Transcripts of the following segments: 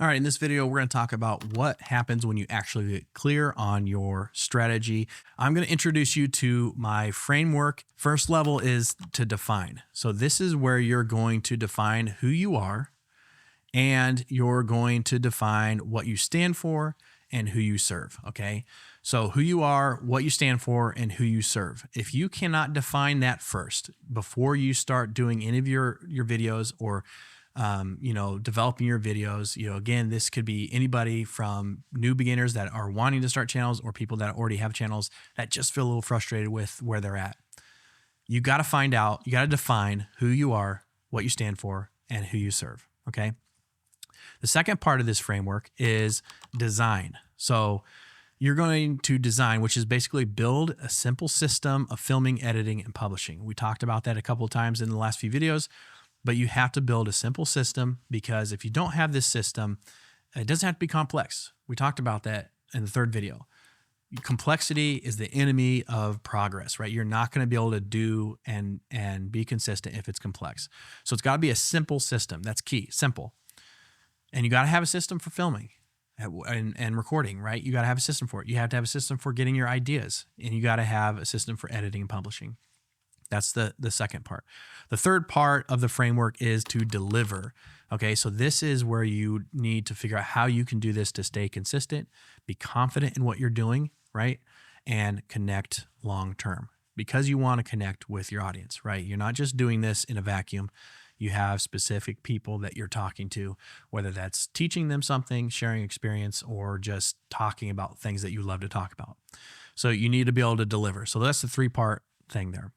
All right, in this video, we're going to talk about what happens when you actually get clear on your strategy. I'm going to introduce you to my framework. First level is to define. So this is where you're going to define who you are, and you're going to define what you stand for and who you serve. Okay. So who you are, what you stand for, and who you serve. If you cannot define that first before you start doing any of your videos or developing your videos, again, this could be anybody from new beginners that are wanting to start channels or people that already have channels that just feel a little frustrated with where they're at. You got to find out, you got to define who you are, what you stand for, and who you serve. Okay. The second part of this framework is design. So you're going to design, which is basically build a simple system of filming, editing, and publishing. We talked about that a couple of times in the last few videos, but you have to build a simple system, because if you don't have this system, it doesn't have to be complex. We talked about that in the third video. Complexity is the enemy of progress, right? You're not going to be able to do and be consistent if it's complex. So it's got to be a simple system. That's key, simple. And you got to have a system for filming and recording, right? You got to have a system for it. You have to have a system for getting your ideas, and you got to have a system for editing and publishing. That's the second part. The third part of the framework is to deliver. Okay, so this is where you need to figure out how you can do this to stay consistent, be confident in what you're doing, right? And connect long term, because you want to connect with your audience, right? You're not just doing this in a vacuum. You have specific people that you're talking to, whether that's teaching them something, sharing experience, or just talking about things that you love to talk about. So you need to be able to deliver. So that's the three-part thing there.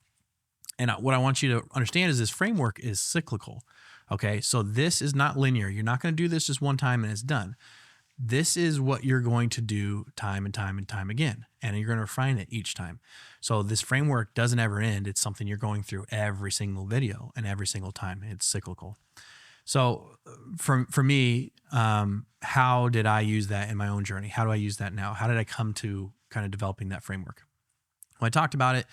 And what I want you to understand is this framework is cyclical. Okay, so this is not linear. You're not going to do this just one time and it's done. This is what you're going to do time and time and time again, and you're going to refine it each time. So this framework doesn't ever end. It's something you're going through every single video and every single time. It's cyclical. So for me, how did I use that in my own journey? How do I use that now? How did I come to kind of developing that framework? Well, I talked about it,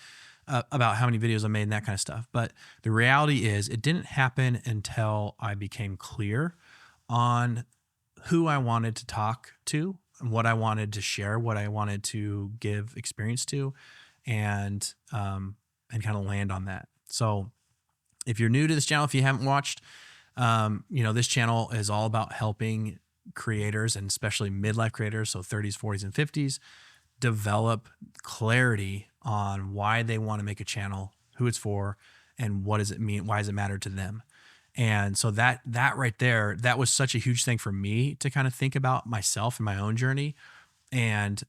about how many videos I made and that kind of stuff. But the reality is it didn't happen until I became clear on who I wanted to talk to and what I wanted to share, what I wanted to give experience to, and kind of land on that. So if you're new to this channel, if you haven't watched, this channel is all about helping creators, and especially midlife creators, so 30s, 40s, and 50s, develop clarity on why they want to make a channel, who it's for, and what does it mean? Why does it matter to them? And so that right there, that was such a huge thing for me to kind of think about myself and my own journey. And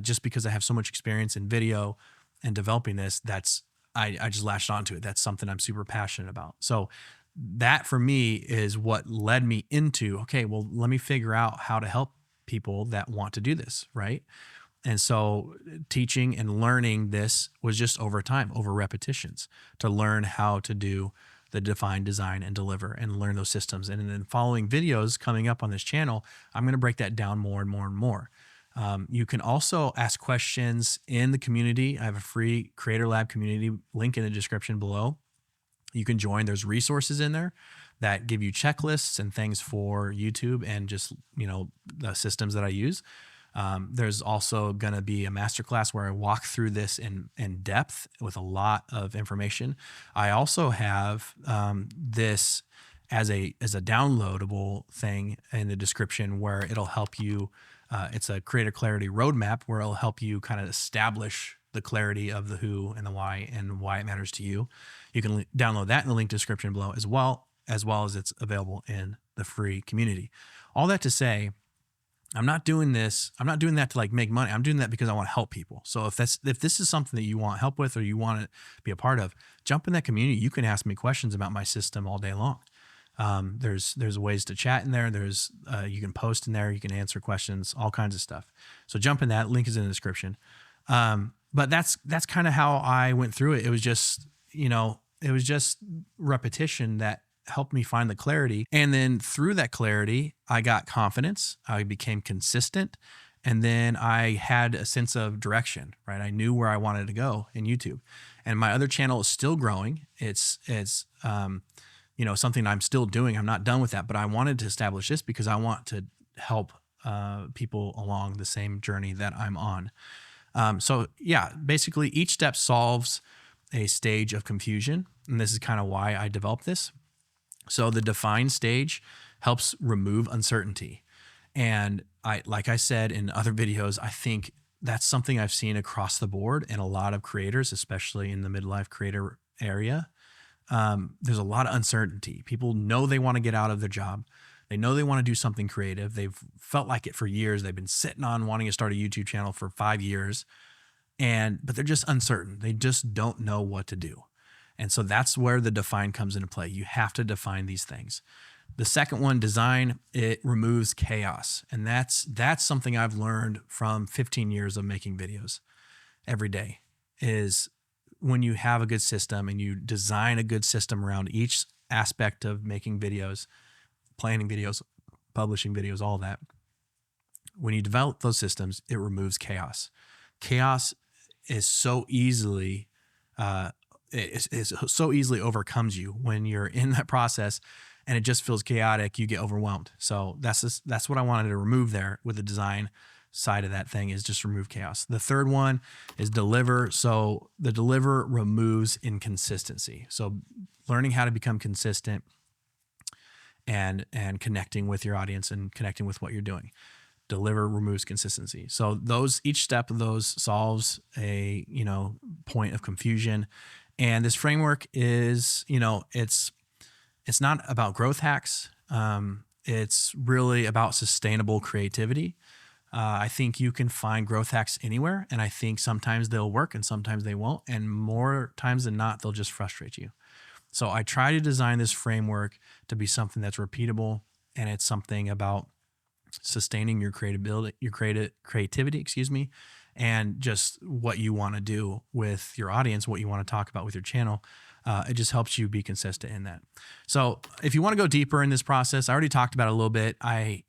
just because I have so much experience in video and developing this, I just latched onto it. That's something I'm super passionate about. So that for me is what led me into, okay, well, let me figure out how to help people that want to do this, right? And so teaching and learning this was just over time, over repetitions, to learn how to do the define, design, and deliver, and learn those systems. And then following videos coming up on this channel, I'm going to break that down more and more and more. You can also ask questions in the community. I have a free Creator Lab community link in the description below. You can join. There's resources in there that give you checklists and things for YouTube and just, the systems that I use. There's also going to be a masterclass where I walk through this in depth with a lot of information. I also have this as a downloadable thing in the description where it'll help you. It's a creator clarity roadmap where it'll help you kind of establish the clarity of the who and the why and why it matters to you. You can download that in the link description below as well as it's available in the free community. All that to say, I'm not doing that to like make money. I'm doing that because I want to help people. So if this is something that you want help with or you want to be a part of, jump in that community. You can ask me questions about my system all day long. There's ways to chat in there. You can post in there. You can answer questions, all kinds of stuff. So jump in that. Link is in the description. But that's kind of how I went through it. It was just, repetition that helped me find the clarity. And then through that clarity, I got confidence. I became consistent. And then I had a sense of direction, right? I knew where I wanted to go in YouTube. And my other channel is still growing. It's something I'm still doing. I'm not done with that, but I wanted to establish this because I want to help people along the same journey that I'm on. So yeah, basically each step solves a stage of confusion. And this is kind of why I developed this. So the define stage helps remove uncertainty. And like I said in other videos, I think that's something I've seen across the board in a lot of creators, especially in the midlife creator area. There's a lot of uncertainty. People know they want to get out of their job. They know they want to do something creative. They've felt like it for years. They've been sitting on wanting to start a YouTube channel for 5 years, but they're just uncertain. They just don't know what to do. And so that's where the define comes into play. You have to define these things. The second one, design, it removes chaos. And that's something I've learned from 15 years of making videos every day, is when you have a good system and you design a good system around each aspect of making videos, planning videos, publishing videos, all that. When you develop those systems, it removes chaos. Chaos is so easily so easily overcomes you when you're in that process and it just feels chaotic. You get overwhelmed. So that's what I wanted to remove there with the design side of that thing, is just remove chaos. The third one is deliver. So the deliver removes inconsistency. So learning how to become consistent and connecting with your audience and connecting with what you're doing. Deliver removes consistency. So each step of those solves a point of confusion. And this framework is, it's not about growth hacks. It's really about sustainable creativity. I think you can find growth hacks anywhere, and I think sometimes they'll work and sometimes they won't, and more times than not, they'll just frustrate you. So I try to design this framework to be something that's repeatable, and it's something about sustaining your creativity, and just what you want to do with your audience, what you want to talk about with your channel. It just helps you be consistent in that. So if you want to go deeper in this process, I already talked about it a little bit. I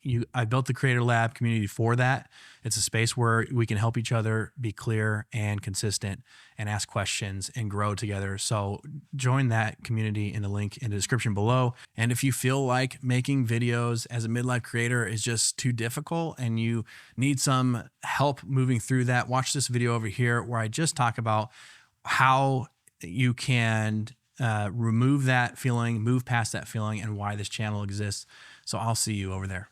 built the Creator Lab community for that. It's a space where we can help each other be clear and consistent and ask questions and grow together. So join that community in the link in the description below. And if you feel like making videos as a midlife creator is just too difficult and you need some help moving through that, watch this video over here where I just talk about how you can remove that feeling, move past that feeling, and why this channel exists. So I'll see you over there.